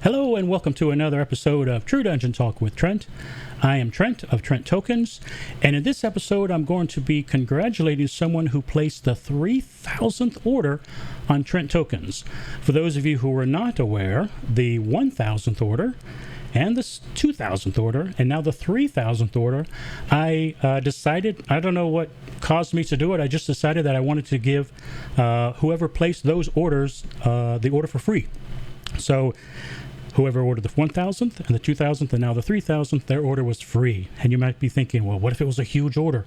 Hello and welcome to another episode of True Dungeon Talk with Trent. I am Trent of Trent Tokens, and in this episode I'm going to be congratulating someone who placed the 3,000th order on Trent Tokens. For those of you who are not aware, the 1,000th order and the 2,000th order, and now the 3,000th order, I decided, I don't know what caused me to do it, I just decided that I wanted to give whoever placed those orders the order for free. So whoever ordered the 1,000th and the 2,000th and now the 3,000th, their order was free. And you might be thinking, well, what if it was a huge order?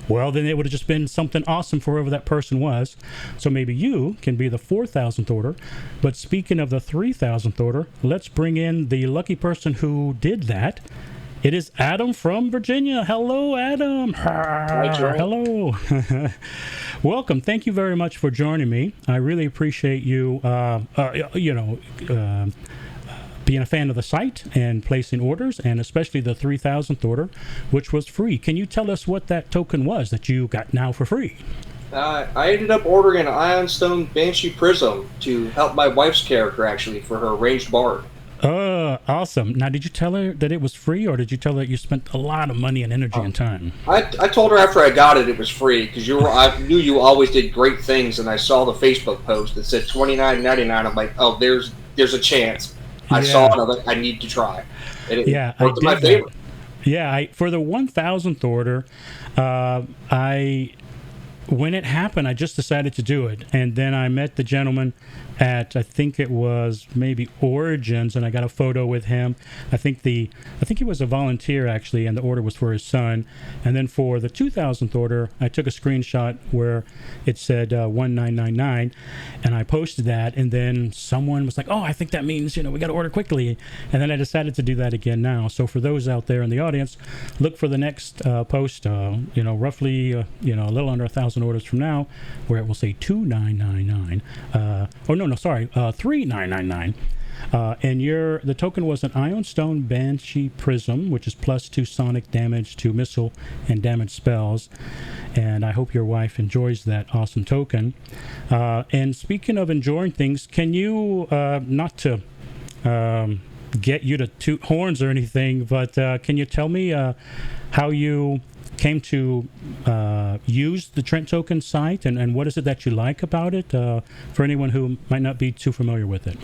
Well, then it would have just been something awesome for whoever that person was. So maybe you can be the 4,000th order. But speaking of the 3,000th order, let's bring in the lucky person who did that. It is Adam from Virginia. Hello, Adam. Hi, Joel. Hello. Welcome. Thank you very much for joining me. I really appreciate you, being a fan of the site and placing orders, and especially the 3,000th order, which was free. Can you tell us what that token was that you got now for free? I ended up ordering an Ironstone Banshee Prism to help my wife's character, actually, for her ranged bard. Awesome. Now, did you tell her that it was free, or did you tell her you spent a lot of money and energy and time? I told her after I got it was free, because I knew you always did great things, and I saw the Facebook post that said $29.99. I'm like, oh, there's a chance. I saw it, I was like, I need to try. And it worked in my favor. Yeah, for the 1,000th order, when it happened, I just decided to do it. And then I met the gentleman at, I think it was maybe Origins, and I got a photo with him. I think he was a volunteer, actually, and the order was for his son. And then for the 2,000th order, I took a screenshot where it said 1999, and I posted that, and then someone was like, oh, I think that means, we got to order quickly. And then I decided to do that again now. So for those out there in the audience, look for the next post, roughly, a little under 1,000 orders from now, where it will say 2999. 3999. And the token was an Ironstone Banshee Prism, which is +2 sonic damage to missile and damage spells. And I hope your wife enjoys that awesome token. And speaking of enjoying things, can you, not to get you to toot horns or anything, but can you tell me how you came to use the Trent Tokens site, and what is it that you like about it, for anyone who might not be too familiar with it?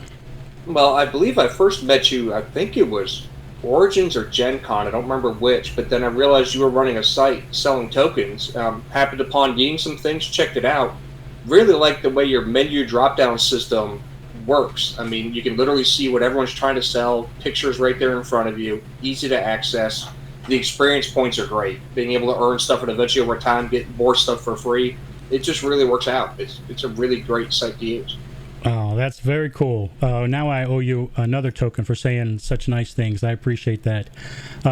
Well, I believe I first met you, I think it was Origins or Gen Con, I don't remember which, but then I realized you were running a site selling tokens. Happened upon getting some things, checked it out. Really like the way your menu drop-down system works. I mean, you can literally see what everyone's trying to sell, pictures right there in front of you, easy to access. The experience points are great. Being able to earn stuff and eventually over time get more stuff for free, it just really works out. It's a really great site to use. Oh, that's very cool. Now I owe you another token for saying such nice things. I appreciate that.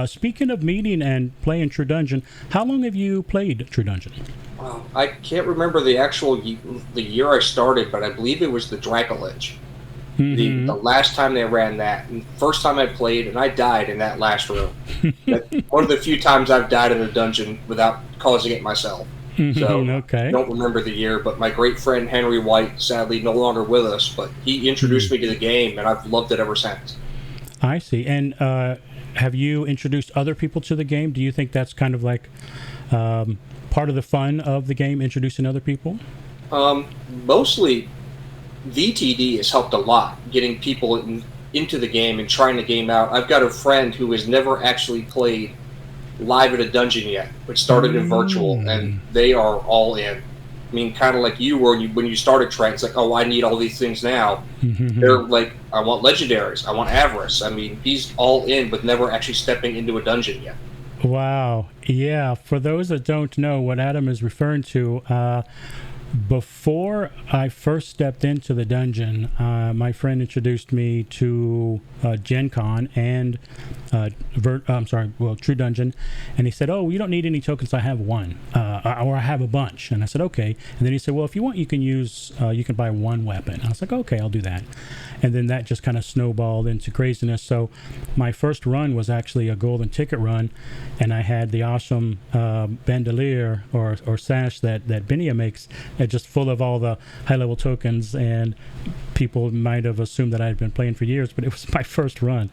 Speaking of meeting and playing True Dungeon, how long have you played True Dungeon? I can't remember the year I started, but I believe it was the Dracolich. Mm-hmm. The last time they ran that, and first time I played, and I died in that last room. One of the few times I've died in a dungeon without causing it myself. So okay. I don't remember the year, but my great friend Henry White, sadly no longer with us, but he introduced me to the game, and I've loved it ever since. I see. And have you introduced other people to the game? Do you think that's kind of like part of the fun of the game, introducing other people? Mostly VTD has helped a lot, getting people into the game and trying the game out. I've got a friend who has never actually played live at a dungeon yet, but started in virtual, and they are all in. I mean, kind of like you were when you started Trent. It's like, oh, I need all these things now. They're like, I want legendaries, I want avarice. I mean, he's all in, but never actually stepping into a dungeon yet. Wow. Yeah, for those that don't know what Adam is referring to, before I first stepped into the dungeon, my friend introduced me to Gen Con and True Dungeon, and he said, oh, you don't need any tokens, I have one, or I have a bunch. And I said, okay. And then he said, well, if you want, you can buy one weapon. I was like, okay, I'll do that. And then that just kind of snowballed into craziness. So my first run was actually a golden ticket run, and I had the awesome bandolier or sash that Benia makes, just full of all the high-level tokens. And people might have assumed that I had been playing for years, but it was my first run.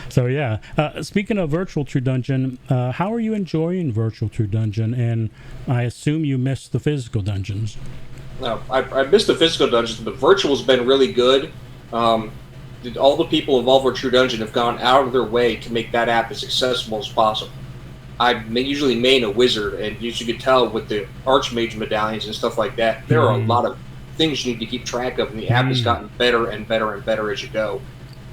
So yeah. Speaking of Virtual True Dungeon, how are you enjoying Virtual True Dungeon? And I assume you missed the physical dungeons. No, I missed the physical dungeons, but virtual's been really good. All the people involved with True Dungeon have gone out of their way to make that app as accessible as possible. I usually main a wizard, and as you can tell with the Archmage medallions and stuff like that, there are a lot of things you need to keep track of, and the app has gotten better and better and better as you go.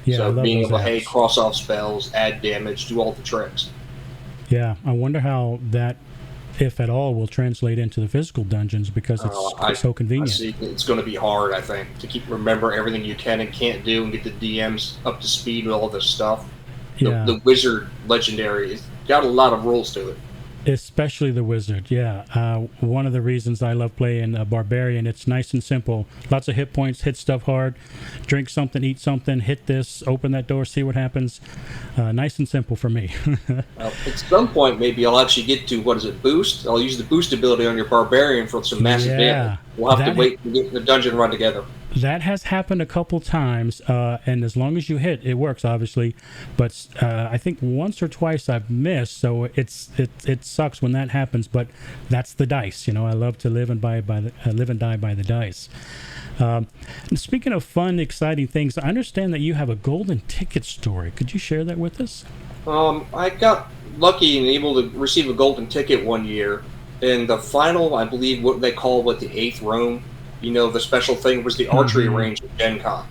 Yeah, so being able to, apps. cross off spells, add damage, do all the tricks. Yeah, I wonder how that, if at all, will translate into the physical dungeons, because it's so convenient. I see. It's going to be hard, I think, to keep remember everything you can and can't do and get the DMs up to speed with all this stuff. Yeah. The wizard legendary has got a lot of rules to it. Especially the wizard, yeah. One of the reasons I love playing Barbarian, it's nice and simple. Lots of hit points, hit stuff hard, drink something, eat something, hit this, open that door, see what happens. Nice and simple for me. Well, at some point, maybe I'll actually get to, boost? I'll use the boost ability on your Barbarian for some massive damage. We'll have to wait and get the dungeon run together. That has happened a couple times, and as long as you hit, it works, obviously. But I think once or twice I've missed, so it sucks when that happens. But that's the dice, I love to live and die by the dice. And speaking of fun, exciting things, I understand that you have a golden ticket story. Could you share that with us? I got lucky and able to receive a golden ticket one year in the final, I believe, what they call the 8th Rome. The special thing was the archery range at Gen Con.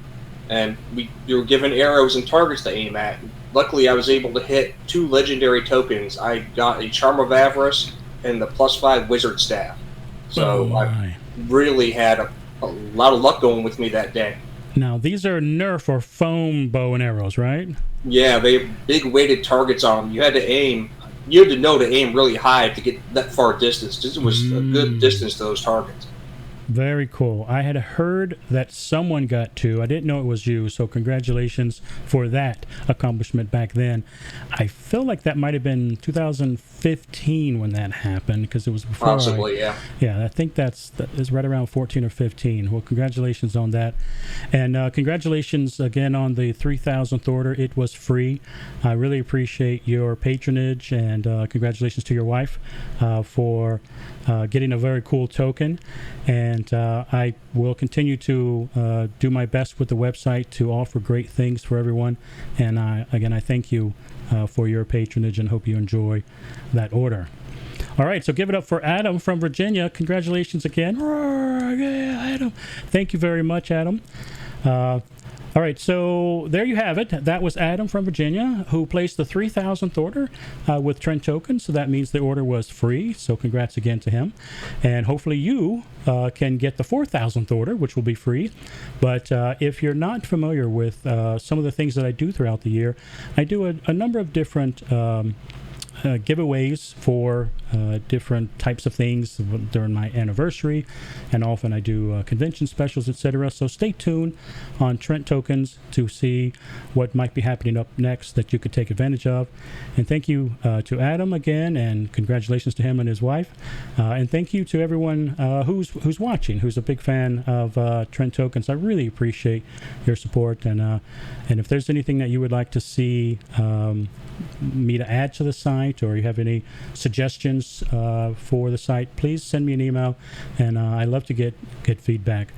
And we were given arrows and targets to aim at. Luckily, I was able to hit 2 legendary tokens. I got a Charm of Avarice and the +5 Wizard Staff. So I really had a lot of luck going with me that day. Now, these are Nerf or foam bow and arrows, right? Yeah, they have big weighted targets on them. You had to know to aim really high to get that far distance. It was a good distance to those targets. Very cool. I had heard that someone got 2. I didn't know it was you, so congratulations for that accomplishment back then. I feel like that might have been 2015 when that happened, because it was before. Possibly, yeah. Yeah, I think that is right around 14 or 15. Well, congratulations on that. And congratulations again on the 3,000th order. It was free. I really appreciate your patronage, and congratulations to your wife for getting a very cool token. And I will continue to do my best with the website to offer great things for everyone. And I thank you for your patronage and hope you enjoy that order. All right, so give it up for Adam from Virginia. Congratulations again. Yeah, Adam. Thank you very much, Adam. All right, so there you have it. That was Adam from Virginia, who placed the 3,000th order with Trent Tokens. So that means the order was free. So congrats again to him. And hopefully you can get the 4,000th order, which will be free. But if you're not familiar with some of the things that I do throughout the year, I do a number of different giveaways for different types of things during my anniversary, and often I do convention specials, etc. So stay tuned on Trent Tokens to see what might be happening up next that you could take advantage of. And thank you to Adam again, and congratulations to him and his wife. And thank you to everyone who's watching, who's a big fan of Trent Tokens. I really appreciate your support, and if there's anything that you would like to see me to add to the site, or you have any suggestions for the site, please send me an email, and I love to get feedback.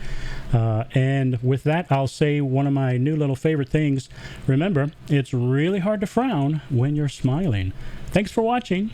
And with that, I'll say one of my new little favorite things. Remember, it's really hard to frown when you're smiling. Thanks for watching.